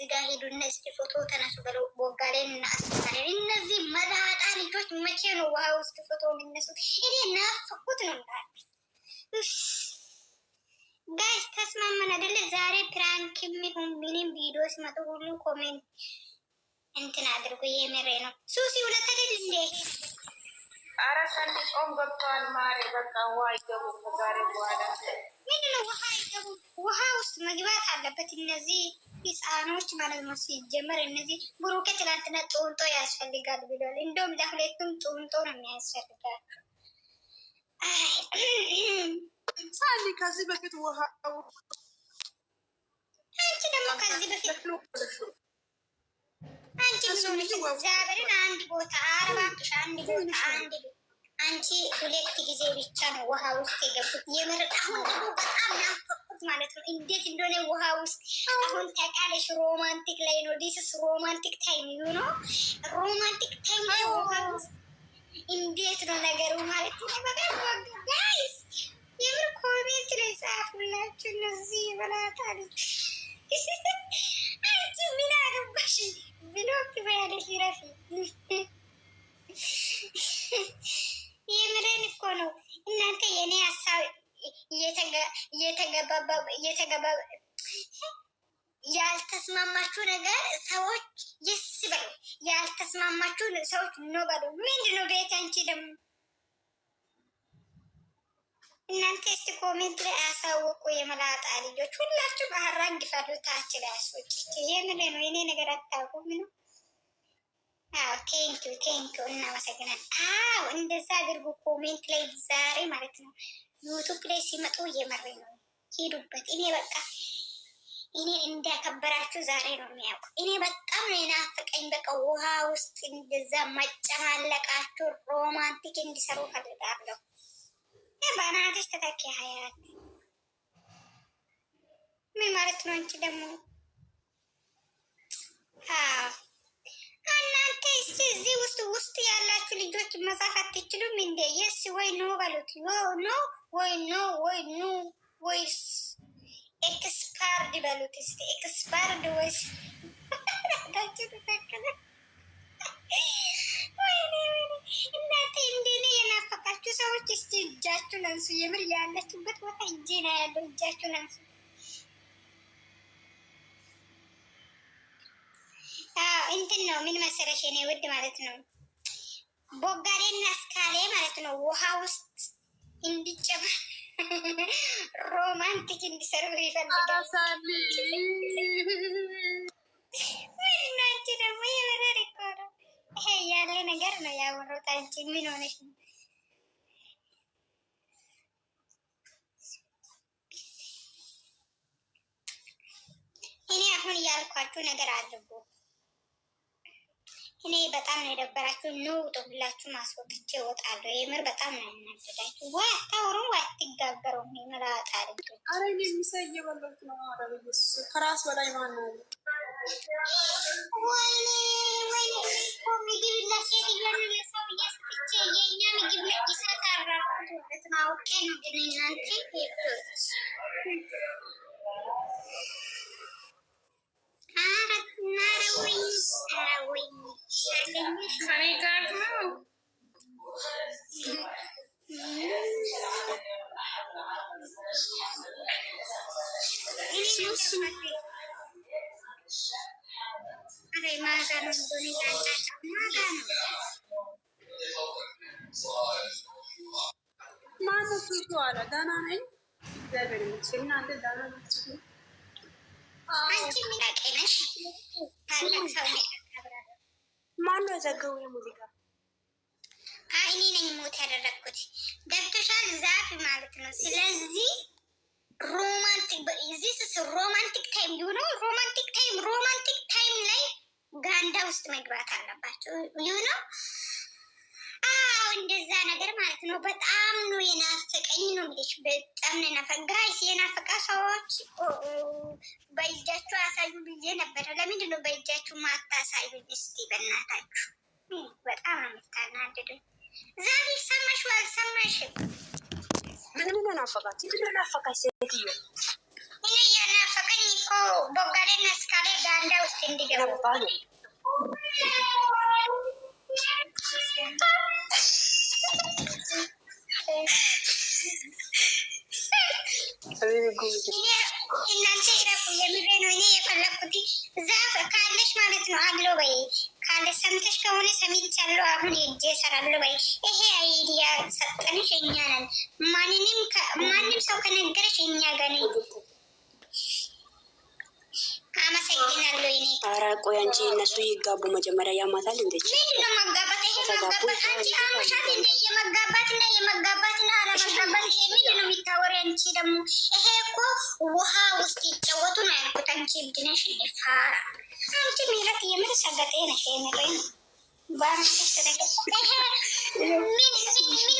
እዚህ ጋር ሄዱ እነዚህ ፎቶ ተነሱ በለው ቦጋሌን እና አስታሪ እነዚህ መላጣ ልጆች መቼ ነው ውሃ ውስጥ ፎቶ የሚነሱት? እኔ ናፍቁት ነው እንዳል ጋይስ ተስማማን አይደለ? ዛሬ ፕራንክ የሚሆን ምንም ቪዲዮ ሲመጡ ሁሉ ኮሜንት እንትን አድርጎ የምሬ ነው። ሱሲ ሁለት አይደል እንዴ? ኧረ ሰንዴ ጾም ገብቷል ማሬ። በቃ ውሃ ይገቡ ከዛሬ በኋላ ምንድነው ውሃ ይገቡ? ውሃ ውስጥ መግባት አለበት እነዚህ ህፃኖች ማለት ነው። ሲጀመር እነዚህ ብሩኬ ትላንትና ጡንጦ ያስፈልጋል ብሏል። እንደውም ለሁለቱም ጡንጦ ነው የሚያስፈልጋል። ሳሊ ከዚህ በፊት ውሃ አንቺ ደግሞ ከዚህ በፊት አንቺ ምን እግዚአብሔርን አንድ ቦታ አረባክሽ አንድ ቦታ አንድ አንቺ ሁለት ጊዜ ብቻ ነው ውሃ ውስጥ የገቡት። የምር አሁን ደግሞ በጣም ናፈቁት ማለት ነው። እንዴት እንደሆነ ውሃ ውስጥ አሁን ተቃለሽ ሮማንቲክ ላይ ነው። ዲስስ ሮማንቲክ ታይም ዩ ነው። ሮማንቲክ ታይም ላይ ውሃ ውስጥ እንዴት ነው ነገሩ ማለት ነው። በጣም ጋይስ የምር ኮሜንት ላይ ጻፉላችሁ እነዚህ ይበላታል። አንቺ ምን አገባሽ ብሎክ በያለሽ ረፊ የምሬን እኮ ነው እናንተ የኔ ሀሳብ ያልተስማማችሁ ነገር ሰዎች ይስ በሉ፣ ያልተስማማችሁ ሰዎች ኖ በሉ። ምንድን ነው ቤት አንቺ ደግሞ እናንተ እስቲ ኮሜንት ላይ አሳውቁ። የመላጣ ልጆች ሁላችሁም አራግፋሉ ታች ላይ አስወጭ። የምሬ ነው የኔ ነገር አታውቁም ነው። አዎ ቴንኪው እናመሰግናለን። አዎ እንደዛ አድርጉ ኮሜንት ላይ ዛሬ ማለት ነው። ዩቱብ ላይ ሲመጡ እየመሬ ነው ሄዱበት። እኔ በቃ እኔ እንዳከበራችሁ ዛሬ ነው የሚያውቁ። እኔ በጣም ነው የናፈቀኝ። በቃ ውሃ ውስጥ እንደዛ መጨማለቃችሁ ሮማንቲክ እንዲሰሩ ፈልጋለሁ። በናትሽ ተተኪ ሀያት ምን ማለት ነው? አንቺ ደግሞ እናንተ እስቲ እዚህ ውስጥ ያላችሁ ልጆች መጻፍ አትችሉም እንዴ? የስ ወይ ኖ በሉት። ኖ ወይ ኖ ወይ ኖ ወይስ ኤክስፓርድ በሉት። እስቲ ኤክስፓርድ ወይስ ታችሁ ተተከለ። ወይኔ እናንተ እንደኔ የናፈቃችሁ ሰዎች እስቲ እጃችሁን አንሱ። የምር ያለችበት ቦታ እጄ ላይ ያለው እጃችሁን አንሱ። እንትን ነው ምን መሰለሽ የኔ ውድ ማለት ነው ቦጋሌና አስካሌ ማለት ነው ውሃ ውስጥ እንዲጨማ ሮማንቲክ እንዲሰሩ ይፈልጋል። ምናንቺ ደግሞ የበረር እኮ ነው ይሄ ያለ ነገር ነው ያወሩት። አንቺ ምን ሆነሽ ነው? እኔ አሁን ያልኳችሁ ነገር አድርጉ። እኔ በጣም ነው የደበራችሁ። ንውጡ ሁላችሁ ማስወጥቼ እወጣለሁ። የምር በጣም ነው ያናደዳችሁ። ወይ አታወሩም ወይ አትጋገሩም። የመላጣ ልጅ አረ እኔ የሚሰየ በለት ነው። አረ በየሱ ከራስ በላይ ማን ነው? ወይኔ እኮ ምግብ ለሴት እያሉ ለሰው እያስጥቼ የእኛ ምግብ ላይ ይሰት አራኩት ማለት ነው። አውቄ ነው ግን እናንተ ሄዶች ማነው ፊቱ አለ ደህና ነኝ እግዚአብሔር ይመስገን። እናንተ ደህና ናችሁ? አንቺ ምን አቀነሽ? ታላቅ ሰው ነው። ማነው የዘጋው የሙዚቃ? እኔ ነኝ ሞት ያደረግኩት። ገብቶሻል? ዛፍ ማለት ነው። ስለዚህ ሮማንቲክ ታይም ዩኖ ሮማንቲክ ታይም ላይ ጋንዳ ውስጥ መግባት አለባቸው ዩኖ። አዎ እንደዛ ነገር ማለት ነው። በጣም ነው የናፈቀኝ ነው የሚልሽ። በጣም ነው የናፈቀኝ ጋይስ። የናፈቃ ሰዎች በእጃችሁ አሳዩ ብዬ ነበረ። ለምንድን ነው በእጃችሁ ማታሳዩኝ? እስቲ በእናታችሁ በጣም ነው የምታናድዱኝ። ዛሬ ሰማሽ አልሰማሽም? ምን ናፈቃች? ሴትዮ እኔ እየናፈቀኝ እኮ ቦጋሌና እስካሌ ጋንዳ ውስጥ እንዲገቡ እናንተ ይረፉ። የምሬ ነው። እኔ የፈለኩት ዛፍ ካለሽ ማለት ነው አለው በይ ካለ ሰምተሽ ከሆነ ሰምቻለሁ። አሁን ሄጄ እሰራለሁ በይ። ይሄ አይዲያ ሰጠንሽ እኛ ነን። ማንም ሰው ከነገረሽ እኛ ጋር ነኝ። አመሰግናለሁ። እኔ ኧረ ቆይ አንቺ እነሱ ይጋቡ መጀመሪያ ያማታል እንዴ? ምንድነው መጋባት? ይሄ መጋባት አንቺ አመሻት እንዴ? የመጋባትና አለመጋባት ይሄ ምንድነው የሚታወሪ? አንቺ ደግሞ ይሄ እኮ ውሃ ውስጥ ይጫወቱ ነው ያልኩት። አንቺ ብድነሽ ፋራ አንቺ ሚረት የምር ሰገጤ ነሽ። የምሬ ነው። ምን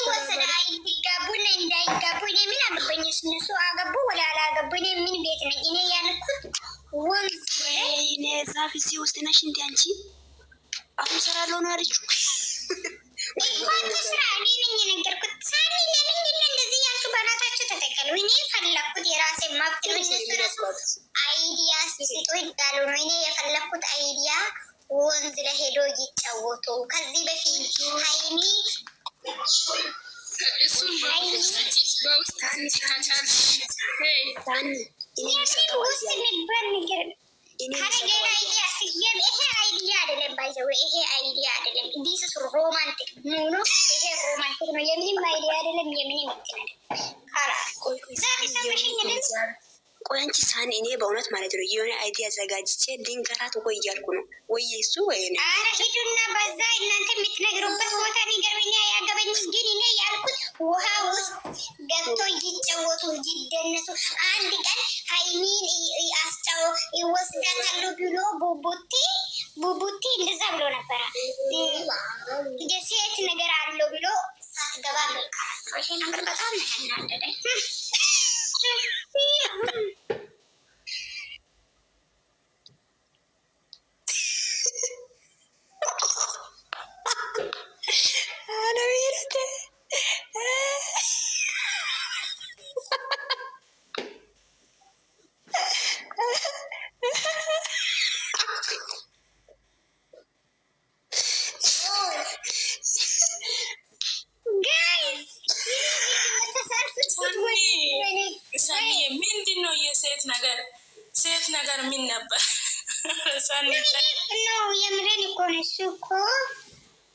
ወሰደ? አይጋቡና እንዳይጋቡ እኔ ምን አገባኝ? እነሱ አገቡ ወላ አላገቡ እኔ ምን ቤት ነኝ? እኔ ያልኩት ወንዝ እኔ ዛፍ እዚህ ውስጥ ነሽ እንዴ አንቺ? አሁን ሰራለሁ ነው አለችው። እንኳን ስራ እኔ ነኝ የነገርኩት። ሳኒ ለምንድን ነው እንደዚህ ያልኩ? በናታችሁ ተጠቀሉ። እኔ ፈለኩት የራሴ መብት ነው። እነሱ ራሱ አይዲያ ሲሰጡ ይጋሉ ነው። እኔ የፈለኩት አይዲያ ወንዝ ለሄዶ ይጫወቱ። ከዚህ በፊት ሃይሚ እሱን በውስጥ ታንሽ ታቻል ውስጥ የሚባል ነገር ይሄ አይዲያ አይደለም። ባይዘው ይሄ አይዲያ አይደለም። ዲስ ሮማንቲክ ኖ ይሄ ሮማንቲክ ነው። የምንም አይዲያ አይደለም። የምንም ይችላል ዛሬ ሰምሽኝ አይደል? ቆይ አንቺ ሳኒ እኔ በእውነት ማለት ነው የሆነ አይዲያ አዘጋጅቼ ድንገራት ወይ እያልኩ ነው ወይ እሱ ወይ እኔ። ኧረ ሂዱና በዛ እናንተ የምትነግሩበት ቦታ ንገሩኛ። ያገበኝ ግን እኔ ያልኩት ውሃ ውስጥ ገብቶ ይጫወቱ ይደነሱ። አንድ ቀን ሃይሚን ይወስዳታሉ ብሎ ቡቡቲ እንደዛ ብሎ ነበረ። የሴት ነገር አለው ብሎ ሳትገባ ይሄ ነገር በጣም ያናደደኝ። ምንድን ነው የሴት ነገር? ሴት ነገር ምን ነበር? የምሬን እኮ ነው። እሱ እኮ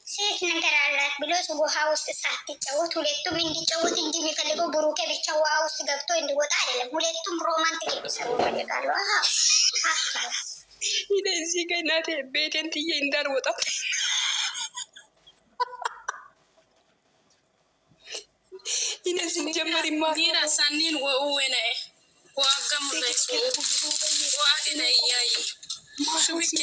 ሴት ነገር አላት ብሎ ውሃ ውስጥ ሳትጫወት ሁለቱም እንዲጫወት እንጂ የሚፈልገው ብሩኬ ብቻ ውሃ ውስጥ ገብቶ እንዲወጣ አይደለም። ሁለቱም ሮማንቲክ የሚሰሩ ይፈልጋሉ። እዚህ ጋ እናቴ ቤቴን ትዬ እንዳልወጣ ይነዚህ ጀመር ዲራ ሳኒን ወኡዌነ ዋጋሙ ላይ ዋዲነ እያይ ሹብኬ